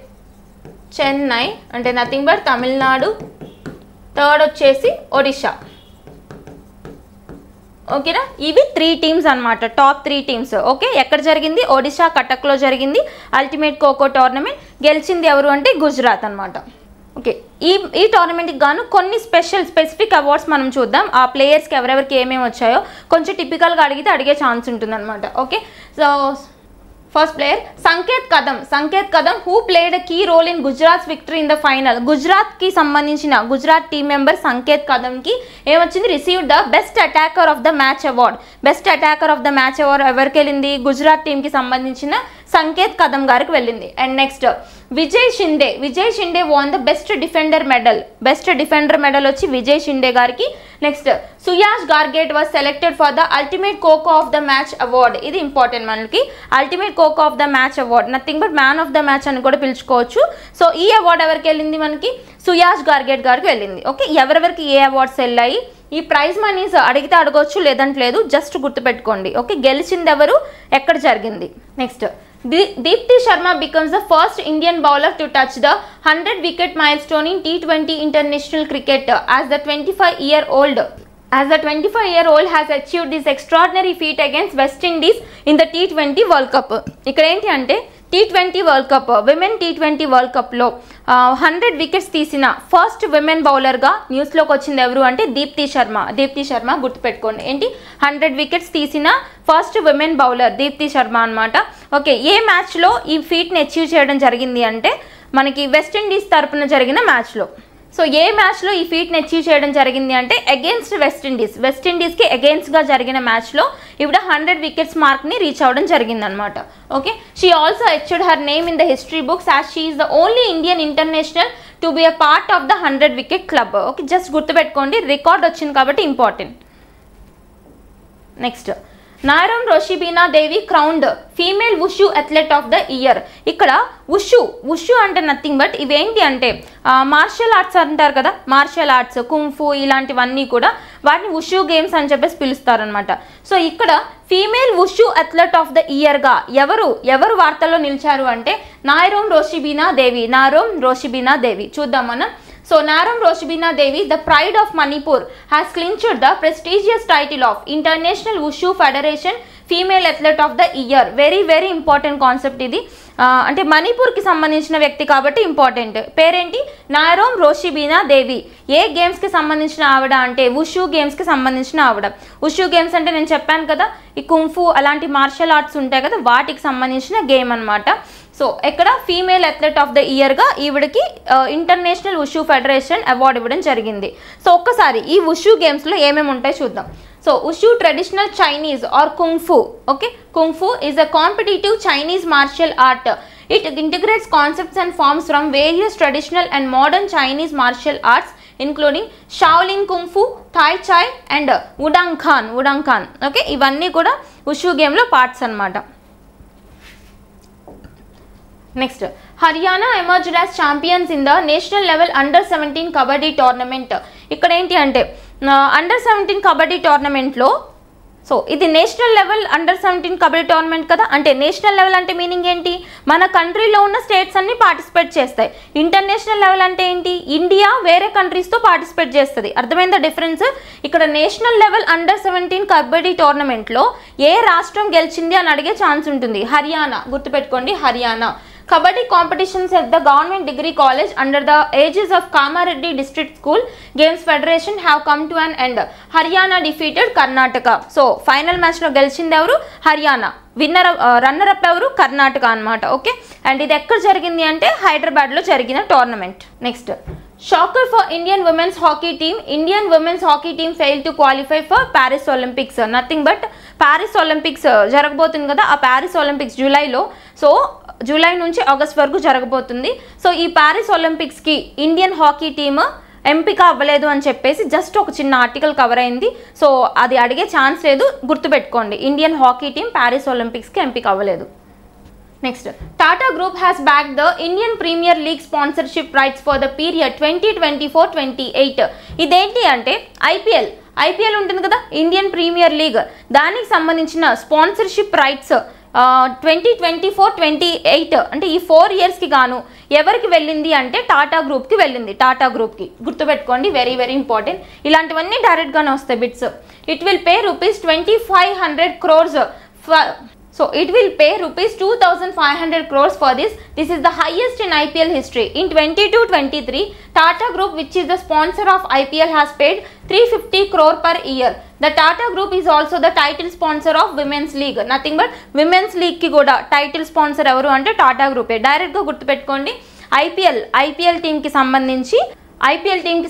చెన్నై అంటే నథింగ్ బట్ తమిళనాడు, థర్డ్ వచ్చేసి ఒడిషా. ఓకేనా, ఇవి 3 టీమ్స్ అనమాట, టాప్ 3 టీమ్స్. ఓకే, ఎక్కడ జరిగింది? ఒడిషా కటక్లో జరిగింది అల్టిమేట్ ఖోఖో టోర్నమెంట్. గెలిచింది ఎవరు అంటే గుజరాత్ అనమాట. ఓకే, ఈ టోర్నమెంట్కి గాను కొన్ని స్పెసిఫిక్ అవార్డ్స్ మనం చూద్దాం. ఆ ప్లేయర్స్కి ఎవరెవరికి ఏమేమి వచ్చాయో కొంచెం టిపికల్గా అడిగే ఛాన్స్ ఉంటుంది అనమాట. Okay, so first player Sanket Kadam who played a key role in Gujarat victory in the final. గుజరాత్కి సంబంధించిన గుజరాత్ టీమ్ మెంబర్ సంకేత్ కదంకి ఏమొచ్చింది? Received the best attacker of the match award. Best attacker of the match award ఎవరికి వెళ్ళింది? గుజరాత్ టీమ్కి సంబంధించిన సంకేత్ కదం గారికి వెళ్ళింది. And next Vijay Shinde won the best defender medal వచ్చి విజయ్ షిండే గారికి. Next Suyash Gargate was selected for the ultimate kho kho of the match award. ఇది important మనకి. Ultimate kho kho of the match award nothing but man of the match అని కూడా పిలుచుకోవచ్చు. సో ఈ అవార్డు ఎవరికి వెళ్ళింది? మనకి సుయాష్ గార్గేట్ గారికి వెళ్ళింది. ఓకే, ఎవరెవరికి ఏ అవార్డ్స్ వెళ్ళాయి? ఈ ప్రైజ్ మనీస్ అడిగితే అడగవచ్చు, లేదంటే లేదు, జస్ట్ గుర్తుపెట్టుకోండి. ఓకే, గెలిచింది ఎవరు, ఎక్కడ జరిగింది. Next Deepti Sharma becomes the first Indian bowler to touch the 100-wicket milestone in T20 international cricket as the 25-year-old has achieved this extraordinary feat against West Indies in the T20 World Cup. ఇక్కడ ఏంటి అంటే T20 world cup, women T20 world కప్లో 100 wickets తీసిన first women బౌలర్గా న్యూస్లోకి వచ్చింది ఎవరు అంటే దీప్తి శర్మ. గుర్తుపెట్టుకోండి, ఏంటి 100 వికెట్స్ తీసిన first women bowler Deepti Sharma అనమాట. ఓకే, ఏ మ్యాచ్లో ఈ ఫీట్ని అచీవ్ చేయడం జరిగింది అంటే మనకి వెస్టిండీస్ తరపున జరిగిన మ్యాచ్లో. సో ఏ మ్యాచ్లో ఈ ఫీట్ని అచీవ్ చేయడం జరిగింది అంటే అగేన్స్ట్ వెస్టిండీస్కి అగేన్స్ట్గా జరిగిన మ్యాచ్లో ఇవిడ 100 వికెట్స్ మార్క్ని రీచ్ అవ్వడం జరిగిందనమాట. Okay, she also achieved her name in the history books as she is the only Indian international to be a part of the 100 wicket club. Okay, just గుర్తుపెట్టుకోండి, record వచ్చింది కాబట్టి important. Next Naorem Roshibina Devi crowned female wushu athlete of the year. ఇక్కడ wushu అంటే nothing but ఇవేంటి అంటే martial arts అంటారు కదా, martial arts kung fu ఇలాంటివన్నీ కూడా వాటిని వుషు గేమ్స్ అని చెప్పేసి పిలుస్తారనమాట. సో ఇక్కడ female wushu athlete of the ఇయర్గా ఎవరు వార్తల్లో నిలిచారు అంటే నాయరం రోషిబీనా దేవి. చూద్దాం మనం. So Naram Roshibina Devi, the pride of Manipur, has clinched the prestigious title of International Wushu Federation Female Athlete of the Year. Very important concept ఇది. అంటే మణిపూర్కి సంబంధించిన వ్యక్తి కాబట్టి ఇంపార్టెంట్. పేరేంటి? నారం రోషిబీనా దేవి. ఏ గేమ్స్కి సంబంధించిన ఆవిడ అంటే వుషు గేమ్స్కి సంబంధించిన ఆవిడ. వుషు గేమ్స్ అంటే నేను చెప్పాను కదా, ఈ కుంఫు అలాంటి మార్షల్ ఆర్ట్స్ ఉంటాయి కదా, వాటికి సంబంధించిన గేమ్ అనమాట. సో ఇక్కడ ఫీమేల్ అథ్లెట్ ఆఫ్ ద ఇయర్గా ఈవిడకి ఇంటర్నేషనల్ వుషు ఫెడరేషన్ అవార్డు ఇవ్వడం జరిగింది. సో ఒక్కసారి ఈ వుషు గేమ్స్లో ఏమేమి ఉంటాయో చూద్దాం. So Wushu traditional Chinese or Kung Fu. Okay, Kung Fu is a competitive Chinese martial art. It integrates concepts and forms from various traditional and modern Chinese martial arts including Shaolin Kung Fu, Tai Chi and Wudang Khan. Okay, ఇవన్నీ కూడా Wushu game లో parts అన్నమాట. Next, Haryana emerged as champions in the national level under 17 kabaddi tournament. ఇక్కడ ఏంటి అంటే under 17 kabaddi టోర్నమెంట్లో, so ఇది national level under 17 kabaddi tournament కదా, అంటే నేషనల్ లెవెల్ అంటే మీనింగ్ ఏంటి? మన కంట్రీలో ఉన్న స్టేట్స్ అన్ని పార్టిసిపేట్ చేస్తాయి. ఇంటర్నేషనల్ లెవెల్ అంటే ఏంటి? ఇండియా వేరే కంట్రీస్తో పార్టిసిపేట్ చేస్తుంది. అర్థమైందా డిఫరెన్స్? ఇక్కడ నేషనల్ లెవెల్ అండర్ 17 కబడ్డీ టోర్నమెంట్లో ఏ రాష్ట్రం గెలిచింది అని అడిగే ఛాన్స్ ఉంటుంది. హర్యానా. గుర్తుపెట్టుకోండి, Haryana. Kabaddi competitions at the Government Degree College under the aegis of Kamareddy District School Games Federation have come to an end. Haryana defeated Karnataka. So final match lo gelichindi evaru? Haryana. Runner up ఎవరు? కర్ణాటక అనమాట. Okay, and ఇది ఎక్కడ జరిగింది అంటే హైదరాబాద్లో జరిగిన tournament. Next, shocker for Indian women's hockey team fail to qualify for Paris Olympics. Nothing but Paris Olympics జరగబోతుంది కదా, ఆ ప్యారిస్ ఒలింపిక్స్ జూలైలో. సో జూలై నుంచి ఆగస్ట్ వరకు జరగబోతుంది. సో ఈ ప్యారిస్ ఒలింపిక్స్కి ఇండియన్ హాకీ టీమ్ ఎంపిక అవ్వలేదు అని చెప్పేసి జస్ట్ ఒక చిన్న ఆర్టికల్ కవర్ అయింది. సో అది అడిగే ఛాన్స్ లేదు, గుర్తుపెట్టుకోండి. ఇండియన్ హాకీ టీం ప్యారిస్ ఒలింపిక్స్కి ఎంపిక అవ్వలేదు. Next, Tata group has back the Indian Premier League sponsorship rights for the period 2024-28. ఇదేంటి అంటే ఐపీఎల్ ఉంటుంది కదా, ఇండియన్ ప్రీమియర్ లీగ్, దానికి సంబంధించిన స్పాన్సర్షిప్ రైట్స్ 2024-28 అంటే ఈ 4 ఇయర్స్కి గాను ఎవరికి వెళ్ళింది అంటే టాటా గ్రూప్కి వెళ్ళింది. టాటా గ్రూప్కి గుర్తుపెట్టుకోండి, వెరీ వెరీ ఇంపార్టెంట్. ఇలాంటివన్నీ డైరెక్ట్గానే వస్తాయి bits. It will pay ₹2500 crores so it will pay ₹2500 crores for this. This is the highest in IPL history. In 22-23, Tata Group, which is the sponsor of IPL, has paid 350 crore per year. The Tata Group is also the title sponsor of Women's League. Nothing but Women's League ki kuda title sponsor evaru ante Tata Group. Direct ga gurtu pettukondi. IPL team ki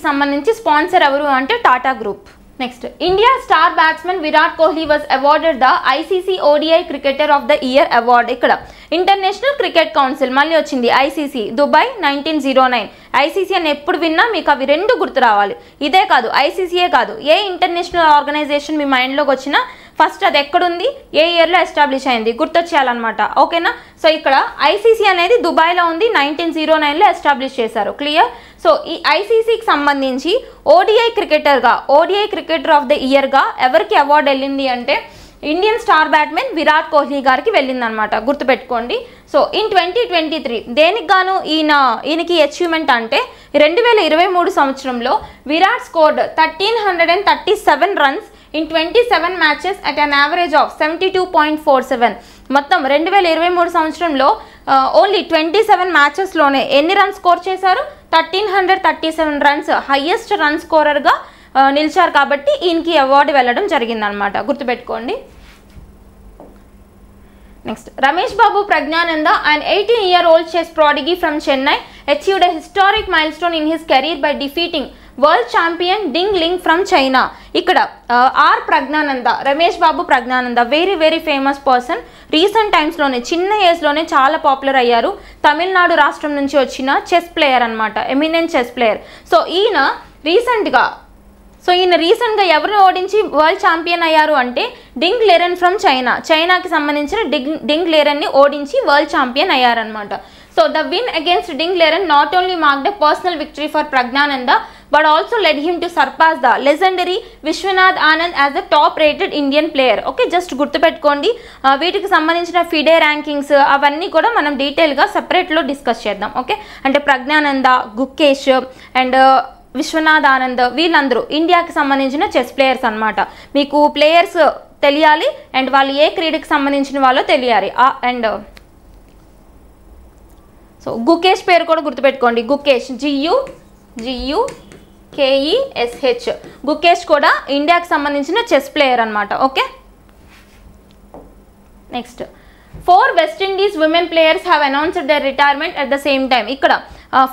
sambandhinchi sponsor evaru ante Tata Group. Next, India's star batsman Virat Kohli was awarded the ICC ODI Cricketer of the Year award. ఇక్కడ international cricket council మళ్ళీ వచ్చింది, ICC, Dubai 1909. ICC అని ఎప్పుడు విన్నా మీకు అవి రెండు గుర్తు రావాలి. ఇదే కాదు, ఐసీసీయే కాదు, ఏ ఇంటర్నేషనల్ ఆర్గనైజేషన్ మీ మైండ్లోకి వచ్చినా ఫస్ట్ అది ఎక్కడుంది, ఏ ఇయర్లో ఎస్టాబ్లిష్ అయింది గుర్తొచ్చేయాలన్నమాట. ఓకేనా? సో ఇక్కడ ఐసీసీ అనేది దుబాయ్లో ఉంది, 1909లో ఎస్టాబ్లిష్ చేశారు. క్లియర్? సో ఈ ఐసీసీకి సంబంధించి ఓడిఐ క్రికెటర్ ఆఫ్ ద ఇయర్గా ఎవరికి అవార్డు వెళ్ళింది అంటే Indian star batsmen Virat Kohli గారికి వెళ్ళిందనమాట. గుర్తుపెట్టుకోండి. సో ఇన్ 2023 దేనికి గాను ఈయనకి అచీవ్మెంట్ అంటే 2023 సంవత్సరంలో Virat scored 1337 runs in 27 matches at an average of 72.47. మొత్తం 2023 సంవత్సరంలో ఓన్లీ 27 మ్యాచెస్లోనే ఎన్ని రన్స్ స్కోర్ చేశారు? 1337 రన్స్. హైయెస్ట్ రన్ స్కోరర్గా నిలిచారు కాబట్టి ఈయనకి అవార్డు వెళ్ళడం జరిగిందనమాట. గుర్తుపెట్టుకోండి. Next, Ramesh Babu Praggnanandhaa, an 18-year-old chess prodigy from Chennai, achieved a historic milestone in his career by defeating world champion ding లింగ్ from China. ఇక్కడ are Praggnanandhaa, Ramesh Babu Praggnanandhaa, very very famous person. Recent టైమ్స్లోనే చిన్న ఏజ్లోనే చాలా పాపులర్ అయ్యారు. తమిళనాడు రాష్ట్రం నుంచి వచ్చిన చెస్ ప్లేయర్ అనమాట, ఎమినెంట్ చెస్ ప్లేయర్. సో ఈయన రీసెంట్గా ఎవరిని ఓడించి వరల్డ్ ఛాంపియన్ అయ్యారు అంటే డింగ్ లెరెన్ ఫ్రమ్ చైనాకి సంబంధించిన డింగ్ లెరెన్ని ఓడించి వరల్డ్ ఛాంపియన్ అయ్యారనమాట. So the win against Ding Liren not only marked a personal victory for Praggnanandhaa but also led him to surpass the legendary Vishwanath Anand as the top rated Indian player. Okay, just గుర్తుపెట్టుకోండి. వీటికి సంబంధించిన FIDE rankings అవన్నీ కూడా మనం డీటెయిల్గా సెపరేట్లో discuss చేద్దాం. Okay, అంటే Praggnanandhaa, Gukesh and Vishwanath Anand వీళ్ళందరూ ఇండియాకి సంబంధించిన చెస్ ప్లేయర్స్ అనమాట. మీకు ప్లేయర్స్ తెలియాలి అండ్ వాళ్ళు ఏ క్రీడకి సంబంధించిన వాళ్ళో తెలియాలి. అండ్ సో గుకేష్ పేరు కూడా గుర్తుపెట్టుకోండి. గుకేష్ GUKESH. గుకేష్ కూడా ఇండియాకి సంబంధించిన చెస్ ప్లేయర్ అనమాట. Okay, next, 4 West Indies women players have announced their retirement at the same time. ఇక్కడ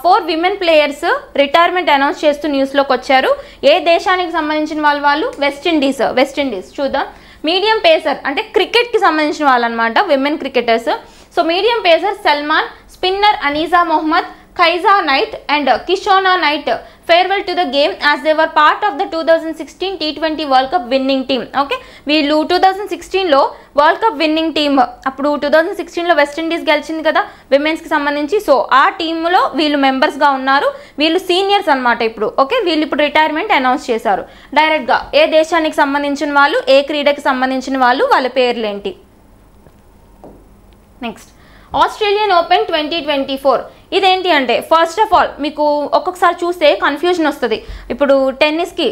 4 విమెన్ ప్లేయర్స్ రిటైర్మెంట్ అనౌన్స్ చేస్తూ న్యూస్లోకి వచ్చారు. ఏ దేశానికి సంబంధించిన వాళ్ళు? West Indies. చూద్దాం. మీడియం పేసర్ అంటే క్రికెట్కి సంబంధించిన వాళ్ళు అనమాట, women cricketers. So medium pacer Selman, spinner Anisa Mohammed, Kaiza Knight and Kishona Knight farewell to the game as they were part of the 2016 T20 World Cup winning team. Okay, వీళ్ళు 2016లో world cup winning team, అప్పుడు 2016లో west Indies గెలిచింది కదా విమెన్స్కి సంబంధించి. So ఆ టీంలో వీళ్ళు మెంబర్స్గా ఉన్నారు. వీళ్ళు సీనియర్స్ అనమాట ఇప్పుడు. ఓకే, వీళ్ళు ఇప్పుడు రిటైర్మెంట్ అనౌన్స్ చేశారు. డైరెక్ట్గా ఏ దేశానికి సంబంధించిన వాళ్ళు, ఏ క్రీడకి సంబంధించిన వాళ్ళు, వాళ్ళ పేర్లేంటి. Next, Australian open 2024. ఇదేంటి అంటే ఫస్ట్ ఆఫ్ ఆల్ మీకు ఒక్కొక్కసారి చూస్తే కన్ఫ్యూజన్ వస్తుంది. ఇప్పుడు టెన్నిస్కి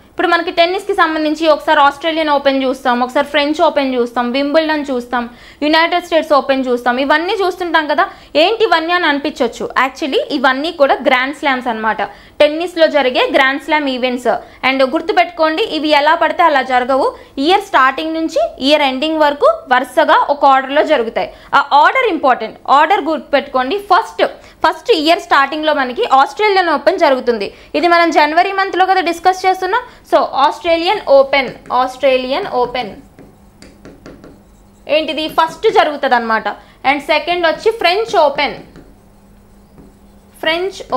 ఇప్పుడు మనకి టెన్నిస్కి సంబంధించి ఒకసారి ఆస్ట్రేలియన్ ఓపెన్ చూస్తాం, ఒకసారి ఫ్రెంచ్ ఓపెన్ చూస్తాం, వింబుల్డన్ చూస్తాం, యునైటెడ్ స్టేట్స్ ఓపెన్ చూస్తాం. ఇవన్నీ చూస్తుంటాం కదా, ఏంటి ఇవన్నీ అని అనిపించవచ్చు. యాక్చువల్లీ ఇవన్నీ కూడా గ్రాండ్ స్లామ్స్ అనమాట, టెన్నిస్లో జరిగే గ్రాండ్ స్లామ్ ఈవెంట్స్. అండ్ గుర్తుపెట్టుకోండి, ఇవి ఎలా పడితే అలా జరగవు. ఇయర్ స్టార్టింగ్ నుంచి ఇయర్ ఎండింగ్ వరకు వరుసగా ఒక ఆర్డర్లో జరుగుతాయి. ఆ ఆర్డర్ ఇంపార్టెంట్. ఆర్డర్ గుర్తుపెట్టుకోండి. ఫస్ట్ ఇయర్ స్టార్టింగ్లో మనకి ఆస్ట్రేలియన్ ఓపెన్ జరుగుతుంది. ఇది మనం జనవరి మంత్లో కదా డిస్కస్ చేస్తున్నాం. సో ఆస్ట్రేలియన్ ఓపెన్ ఏంటిది ఫస్ట్ జరుగుతుంది అనమాట. అండ్ సెకండ్ వచ్చి French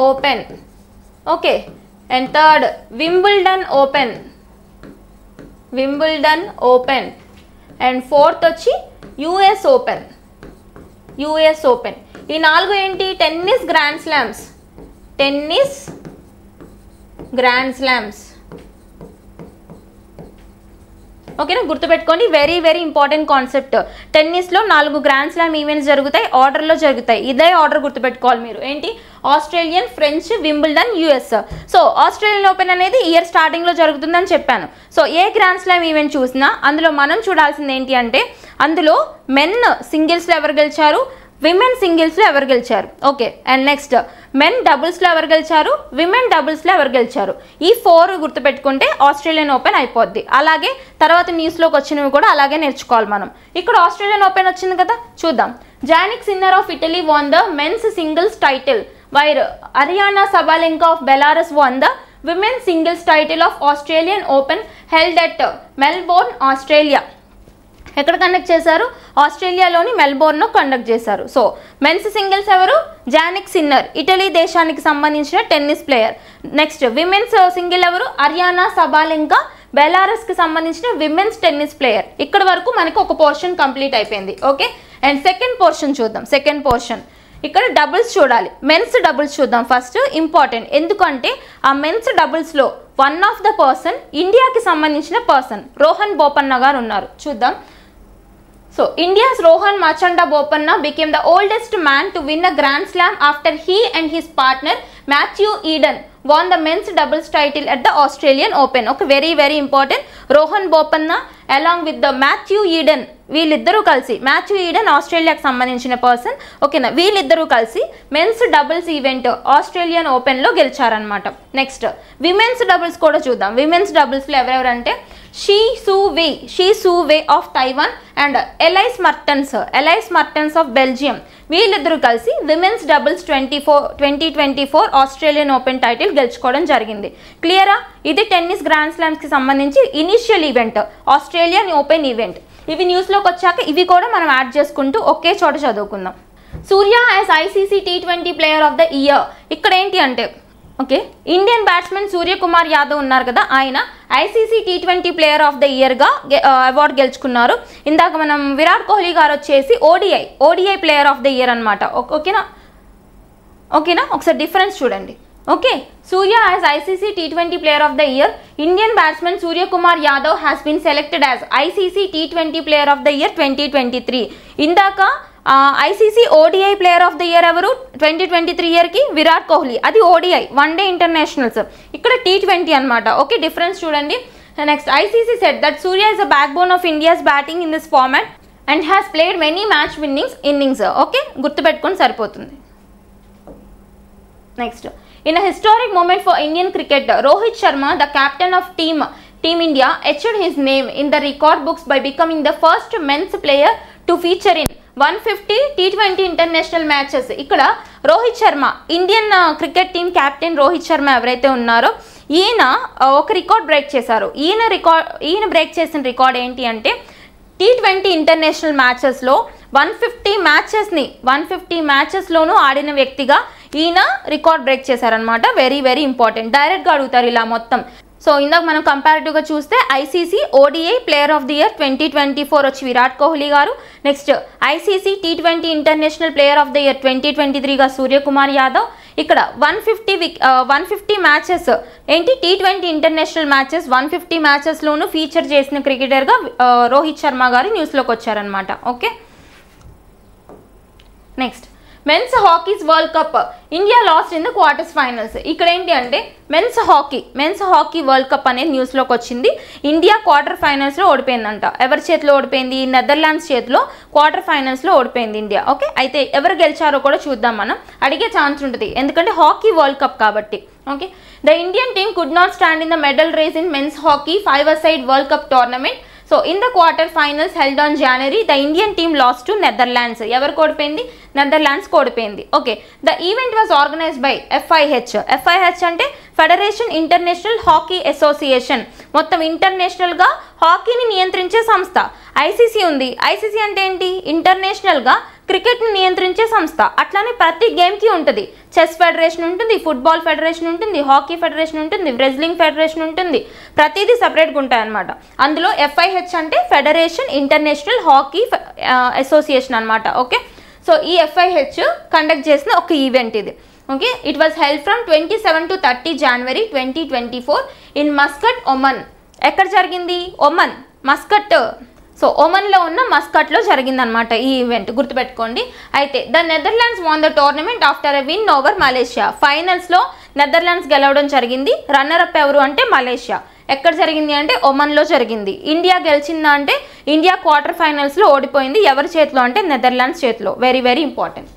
open. Okay, and third Wimbledon open. And fourth వచ్చి యుఎస్ ఓపెన్. ఈ 4 ఏంటి? Tennis grand slams. ఓకేనా, గుర్తుపెట్టుకోండి. Very very important concept. టెన్నిస్లో 4 గ్రాండ్ స్లామ్ ఈవెంట్స్ జరుగుతాయి, ఆర్డర్లో జరుగుతాయి. ఇదే ఆర్డర్ గుర్తుపెట్టుకోవాలి మీరు. ఏంటి? Australian, French, Wimbledon, US. So Australian open అనేది ఇయర్ స్టార్టింగ్లో జరుగుతుందని చెప్పాను. సో ఏ గ్రాండ్ స్లామ్ ఈవెంట్ చూసినా అందులో మనం చూడాల్సింది ఏంటి అంటే అందులో మెన్ సింగిల్స్లో ఎవరు గెలిచారు, విమెన్ సింగిల్స్లో ఎవరు గెలిచారు. ఓకే, అండ్ నెక్స్ట్ మెన్ డబుల్స్లో ఎవరు గెలిచారు, విమెన్ డబుల్స్లో ఎవరు గెలిచారు. ఈ 4 గుర్తుపెట్టుకుంటే ఆస్ట్రేలియన్ ఓపెన్ అయిపోద్ది. అలాగే తర్వాత న్యూస్లోకి వచ్చినవి కూడా అలాగే నేర్చుకోవాలి మనం. ఇక్కడ ఆస్ట్రేలియన్ ఓపెన్ వచ్చింది కదా, చూద్దాం. Jannik Sinner of Italy won the men's singles title while Aryna Sabalenka of Belarus won the women's singles title of Australian Open held at Melbourne, Australia. ఎక్కడ కండక్ట్ చేశారు? ఆస్ట్రేలియాలోని మెల్బోర్న్లో కండక్ట్ చేశారు. సో మెన్స్ సింగిల్స్ ఎవరు? Jannik Sinner, Italy దేశానికి సంబంధించిన tennis player. Next women's single ఎవరు? Aryna Sabalenka, బెలారస్కి సంబంధించిన విమెన్స్ టెన్నిస్ ప్లేయర్. ఇక్కడ వరకు మనకు ఒక పోర్షన్ కంప్లీట్ అయిపోయింది. ఓకే, అండ్ సెకండ్ పోర్షన్ చూద్దాం. సెకండ్ పోర్షన్ ఇక్కడ డబుల్స్ చూడాలి. మెన్స్ డబుల్స్ చూద్దాం ఫస్ట్. ఇంపార్టెంట్, ఎందుకంటే ఆ మెన్స్ డబుల్స్లో వన్ ఆఫ్ ద పర్సన్ ఇండియాకి సంబంధించిన పర్సన్ రోహన్ బోపన్న గారు ఉన్నారు. చూద్దాం. So, India's Rohan Machanda Bopanna became the oldest man to win a Grand Slam after he and his partner Matthew Eden won the men's doubles title at the Australian Open. Okay, very very important. Rohan Bopanna along with the Matthew Eden, వీళ్ళిద్దరూ కలిసి, Matthew Eden ఆస్ట్రేలియాకి సంబంధించిన person. ఓకేనా, వీళ్ళిద్దరూ కలిసి men's doubles event Australian ఓపెన్లో గెలిచారనమాట. Next women's doubles కూడా చూద్దాం. Women's డబుల్స్లో ఎవరెవరంటే Hsieh Su Wei of Taiwan and Elise Mertens of Belgium. వీళ్ళిద్దరూ కలిసి women's doubles 2024 Australian open title గెలుచుకోవడం జరిగింది. క్లియరా? ఇది టెన్నిస్ గ్రాండ్ స్లామ్స్కి సంబంధించి initial event, Australian open event. ఇవి న్యూస్లోకి వచ్చాక ఇవి కూడా మనం యాడ్ చేసుకుంటూ ఒకే చోట చదువుకుందాం. Surya as ICC T20 player of the year. ఇక్కడ ఏంటి అంటే okay, Indian batsmen Suryakumar Yadav ఉన్నారు కదా, ఆయన ICC T20 player of the ఇయర్గా అవార్డు గెలుచుకున్నారు. ఇందాక మనం విరాట్ కోహ్లీ గారు వచ్చేసి ODI player of the year అనమాట. ఓకేనా, ఒకసారి డిఫరెన్స్ చూడండి. Okay, Surya as ICC T20 player of the year. Indian batsmen Suryakumar Yadav has been selected as ICC T20 player of the year 2023. ఇందాక ICC ODI player of the year ఎవరు 2023 ఇయర్కి? విరాట్ కోహ్లీ. అది ODI, one day internationals. ఇక్కడ T20 అనమాట. Okay, difference చూడండి. Next ICC said that Surya is the back bone of India's batting in this format and has played many match winnings innings. Okay, గుర్తుపెట్టుకొని సరిపోతుంది. Next, in a historic moment for Indian cricket, Rohit Sharma, the captain of Team India, etched his name in the record books by becoming the first men's player to feature in 150 T20 international matches. ఇక్కడ Rohit Sharma, Indian cricket team captain Rohit Sharma ఎవరైతే ఉన్నారో ఈయన ఒక record break చేశారు. ఈయన break చేసిన record ఏంటి అంటే T20 ఇంటర్నేషనల్ మ్యాచెస్లో 150 మ్యాచెస్లోనూ ఆడిన వ్యక్తిగా ఈయన రికార్డ్ బ్రేక్ చేశారనమాట. Very very important. డైరెక్ట్గా అడుగుతారు ఇలా మొత్తం. సో ఇందాక మనం కంపారిటివ్గా చూస్తే ICC ODI player of the year 2024 వచ్చి విరాట్ కోహ్లీ గారు. Next ICC T20 international player of the year 2023గా సూర్యకుమార్ యాదవ్. ఇక్కడ 150 మ్యాచెస్ ఏంటి T20 ఇంటర్నేషనల్ మ్యాచెస్ 150 మ్యాచెస్లోనూ ఫీచర్ చేసిన క్రికెటర్గా రోహిత్ శర్మ గారు న్యూస్లోకి వచ్చారనమాట. Okay, next men's hockey's world cup India lost in the quarters finals. ఇక్కడ ఏంటి అంటే మెన్స్ హాకీ వరల్డ్ కప్ అనేది న్యూస్లోకి వచ్చింది. ఇండియా క్వార్టర్ ఫైనల్స్లో ఓడిపోయిందంట. ఎవరి చేతిలో ఓడిపోయింది? నెదర్లాండ్స్ చేతిలో క్వార్టర్ ఫైనల్స్లో ఓడిపోయింది ఇండియా. ఓకే, అయితే ఎవరు గెలిచారో కూడా చూద్దాం. మనం అడిగే ఛాన్స్ ఉంటుంది ఎందుకంటే హాకీ వరల్డ్ కప్ కాబట్టి. Okay, the Indian team could not stand in the medal race in men's hockey 5-a-side world cup tournament. So in the quarter finals held on January, the Indian team lost to Netherlands. ఎవరు కోడిపోయింది? Netherlands కోడిపోయింది. Okay, the event was organised by FIH అంటే federation international hockey association. మొత్తం ఇంటర్నేషనల్గా హాకీని నియంత్రించే సంస్థ. ICC ఉంది. ICC అంటే ఏంటి? ఇంటర్నేషనల్గా క్రికెట్ని నియంత్రించే సంస్థ. అట్లానే ప్రతి గేమ్కి ఉంటుంది. చెస్ ఫెడరేషన్ ఉంటుంది, ఫుట్బాల్ ఫెడరేషన్ ఉంటుంది, హాకీ ఫెడరేషన్ ఉంటుంది, రెజ్లింగ్ ఫెడరేషన్ ఉంటుంది. ప్రతిదీ సపరేట్గా ఉంటాయి అన్నమాట. అందులో FIH అంటే ఫెడరేషన్ ఇంటర్నేషనల్ హాకీ అసోసియేషన్ అనమాట. ఓకే, సో ఈ FIH కండక్ట్ చేసిన ఒక ఈవెంట్ ఇది. Okay, it was held from 27 to 30 January 2024 in Muscat, Oman. ఎక్కడ జరిగింది? ఒమన్. మస్కట్, సో ఒమన్లో ఉన్న మస్కట్లో జరిగిందనమాట ఈ ఈవెంట్, గుర్తుపెట్టుకోండి. అయితే the Netherlands won the tournament after a win over Malaysia. ఫైనల్స్లో నెదర్లాండ్స్ గెలవడం జరిగింది. రన్నర్ అప్ ఎవరు అంటే మలేషియా. ఎక్కడ జరిగింది అంటే ఒమన్లో జరిగింది. ఇండియా గెలిచిందా అంటే ఇండియా క్వార్టర్ ఫైనల్స్లో ఓడిపోయింది. ఎవరి చేతిలో అంటే నెదర్లాండ్స్ చేతిలో. Very very important.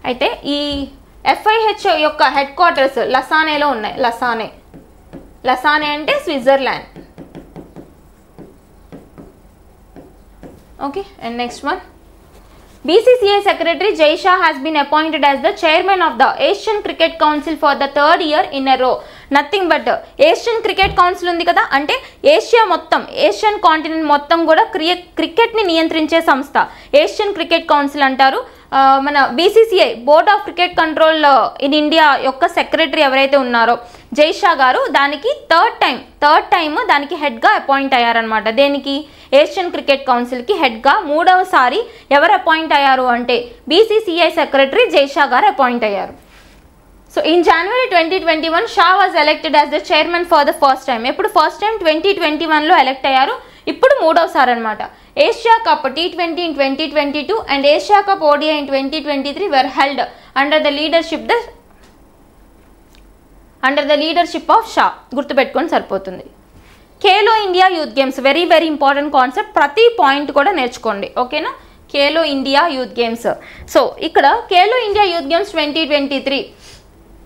అయితే ఈ FIH యొక్క హెడ్ క్వార్టర్స్ లసానేలో ఉన్నాయి. లసానే అంటే Switzerland. Okay, and next one. BCCI Secretary Jay Shah has been appointed as the chairman of the Asian Cricket Council for the 3rd year in a row. Nothing but Asian cricket council ఉంది కదా, అంటే Asia మొత్తం, Asian continent మొత్తం కూడా క్రికెట్ని నియంత్రించే సంస్థ Asian cricket council అంటారు. మన BCCI board of cricket control in India యొక్క సెక్రటరీ ఎవరైతే ఉన్నారో జై షా గారు, దానికి థర్డ్ టైం దానికి హెడ్గా అపాయింట్ అయ్యారనమాట. దేనికి? ఏషియన్ క్రికెట్ కౌన్సిల్కి హెడ్గా 3వసారి ఎవరు అపాయింట్ అయ్యారు అంటే BCCI సెక్రటరీ జై షా గారు అపాయింట్ అయ్యారు. So in January 2021 Shah was elected as the chairman for the first time. ఎప్పుడు ఫస్ట్ టైం 2021లో ఎలెక్ట్ అయ్యారు, ఇప్పుడు 3వసారి అనమాట. Asia cup T20 in 2022 and Asia cup ODI in 2023 were held under the leadership of Shah. గుర్తుపెట్టుకొని సరిపోతుంది. Khelo India youth games very very important concept, ప్రతి point కూడా నేర్చుకోండి, ఓకేనా. Khelo India youth games. So ఇక్కడ Khelo India youth games 2023,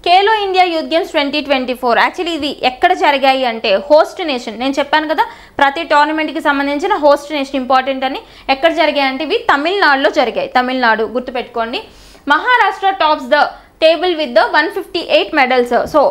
Khelo India youth games 2024. Actually ఇవి ఎక్కడ జరిగాయి అంటే హోస్ట్ నేషన్, నేను చెప్పాను కదా ప్రతి టోర్నమెంట్కి సంబంధించిన హోస్ట్ నేషన్ ఇంపార్టెంట్ అని. ఎక్కడ జరిగాయి అంటే ఇవి తమిళనాడులో జరిగాయి. తమిళనాడు గుర్తుపెట్టుకోండి. Maharashtra tops the table with the 158 medals. So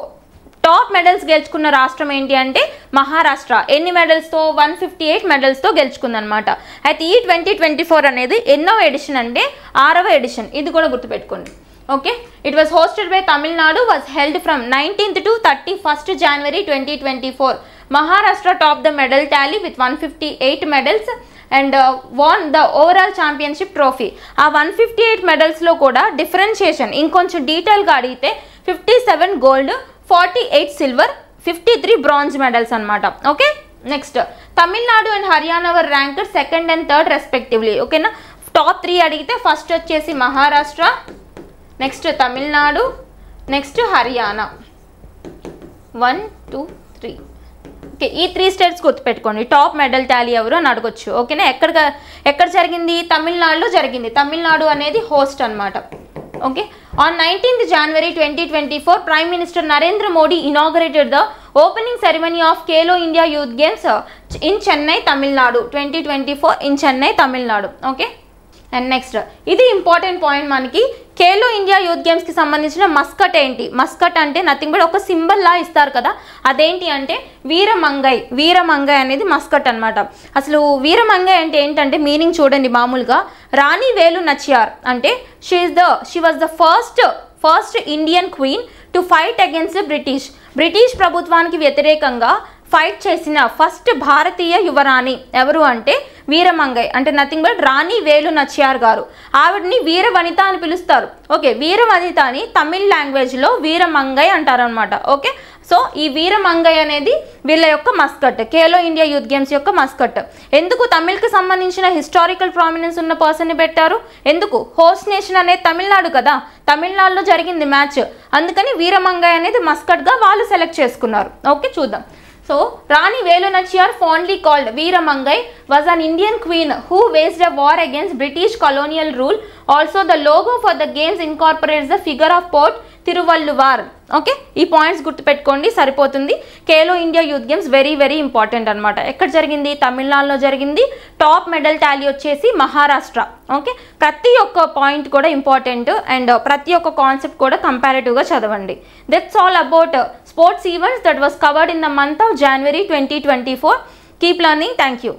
top medals గెలుచుకున్న రాష్ట్రం ఏంటి అంటే మహారాష్ట్ర. ఎన్ని మెడల్స్తో? 158 మెడల్స్తో గెలుచుకుందనమాట. అయితే ఈ 2024 అనేది ఎన్నో ఎడిషన్ అంటే 6వ ఎడిషన్, ఇది కూడా గుర్తుపెట్టుకోండి. Okay, it was hosted by Tamil Nadu, was held from 19th to 31st January 2024. Maharashtra top the medal tally with 158 medals and won the overall championship trophy. ఆ 158 మెడల్స్లో కూడా డిఫరెన్షియేషన్ ఇంకొంచెం డీటెయిల్గా అడిగితే 57 గోల్డ్, 48 సిల్వర్, 53 బ్రాంజ్ మెడల్స్ అనమాట. Okay, next Tamil Nadu and Haryana were ranked 2nd and 3rd respectively. ఓకేనా, top 3 అడిగితే first వచ్చేసి Maharashtra, next Tamil Nadu, next Haryana. 1 2 3. Okay, ఈ 3 స్టేట్స్ గుర్తుపెట్టుకోండి. టాప్ మెడల్ టాలీ ఎవరు అని అడగొచ్చు, ఓకేనా. ఎక్కడ జరిగింది? తమిళనాడులో జరిగింది. తమిళనాడు అనేది హోస్ట్ అనమాట. Okay, on 19th January 2024 Prime Minister Narendra Modi inaugurated the opening ceremony of Khelo India Youth Games in Chennai, Tamil Nadu. 2024 in Chennai, Tamil Nadu. Okay, and next ఇది ఇంపార్టెంట్ పాయింట్ మనకి. Khelo India youth గేమ్స్కి సంబంధించిన Muscat ఏంటి? Muscat అంటే nothing but ఒక symbol లా ఇస్తారు కదా, అదేంటి అంటే వీరమంగై. వీరమంగై అనేది మస్కట్ అనమాట. అసలు వీరమంగై అంటే ఏంటంటే మీనింగ్ చూడండి. మామూలుగా రాణి వేలు నచియార్ అంటే she was the first Indian queen to fight against British ప్రభుత్వానికి వ్యతిరేకంగా ఫైట్ చేసిన ఫస్ట్ భారతీయ యువరాణి ఎవరు అంటే వీరమంగై. అంటే నథింగ్ బట్ రాణి వేలు నచియార్ గారు. ఆవిడని వీరవనిత అని పిలుస్తారు. ఓకే, వీరవనిత అని తమిళ్ లాంగ్వేజ్లో వీరమంగై అంటారనమాట. ఓకే, సో ఈ వీరమంగై అనేది వీళ్ళ యొక్క Muscat, Khelo India youth games యొక్క మస్కట్. ఎందుకు తమిళ్కి సంబంధించిన హిస్టారికల్ ప్రామినెన్స్ ఉన్న పర్సన్ని పెట్టారు? ఎందుకు? హోస్ట్ నేషన్ అనేది తమిళనాడు కదా, తమిళనాడులో జరిగింది మ్యాచ్, అందుకని వీరమంగై అనేది మస్కట్గా వాళ్ళు సెలెక్ట్ చేసుకున్నారు. ఓకే, చూద్దాం. So, Rani Velu Nachiyar, fondly called Veeramangai, was an Indian queen who waged a war against British colonial rule. Also, the logo for the games incorporates the figure of Port Thiruvalluvar. Okay, ఈ points గుర్తుపెట్టుకోండి సరిపోతుంది. Khelo India youth games very very important అనమాట. ఎక్కడ జరిగింది? తమిళనాడులో జరిగింది. Top medal Tally వచ్చేసి Maharashtra. Okay, ప్రతి ఒక్క పాయింట్ కూడా ఇంపార్టెంట్ అండ్ ప్రతి ఒక్క కాన్సెప్ట్ కూడా కంపారిటివ్గా చదవండి. That's all about sports events that was covered in the month of January 2024. Keep learning. Thank you.